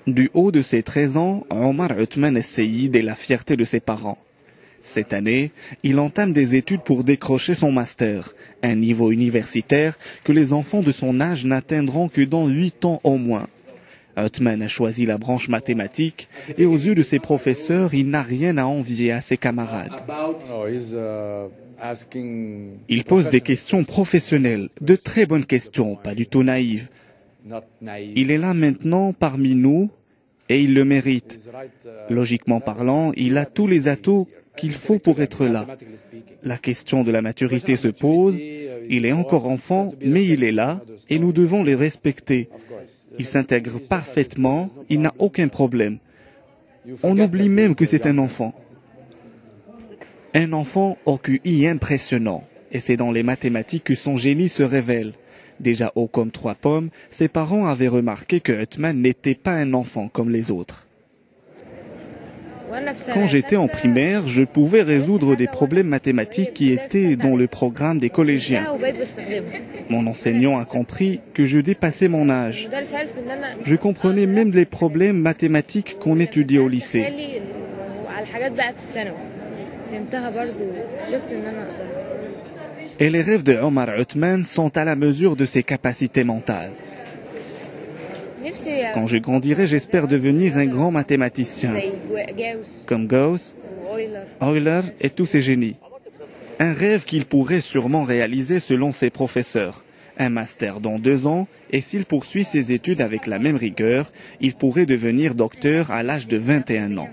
Du haut de ses 13 ans, Omar Othman Es-Seyid est la fierté de ses parents. Cette année, il entame des études pour décrocher son master, un niveau universitaire que les enfants de son âge n'atteindront que dans 8 ans au moins. Othman a choisi la branche mathématique et aux yeux de ses professeurs, il n'a rien à envier à ses camarades. Il pose des questions professionnelles, de très bonnes questions, pas du tout naïves. Il est là maintenant parmi nous et il le mérite. Logiquement parlant, il a tous les atouts qu'il faut pour être là. La question de la maturité se pose, il est encore enfant, mais il est là et nous devons les respecter. Il s'intègre parfaitement, il n'a aucun problème. On oublie même que c'est un enfant. Un enfant au QI impressionnant, et c'est dans les mathématiques que son génie se révèle. Déjà haut comme 3 pommes, ses parents avaient remarqué que Othman n'était pas un enfant comme les autres. Quand j'étais en primaire, je pouvais résoudre des problèmes mathématiques qui étaient dans le programme des collégiens. Mon enseignant a compris que je dépassais mon âge. Je comprenais même les problèmes mathématiques qu'on étudiait au lycée. Et les rêves de Omar Othman sont à la mesure de ses capacités mentales. Quand je grandirai, j'espère devenir un grand mathématicien, comme Gauss, Euler et tous ces génies. Un rêve qu'il pourrait sûrement réaliser selon ses professeurs. Un master dans 2 ans, et s'il poursuit ses études avec la même rigueur, il pourrait devenir docteur à l'âge de 21 ans.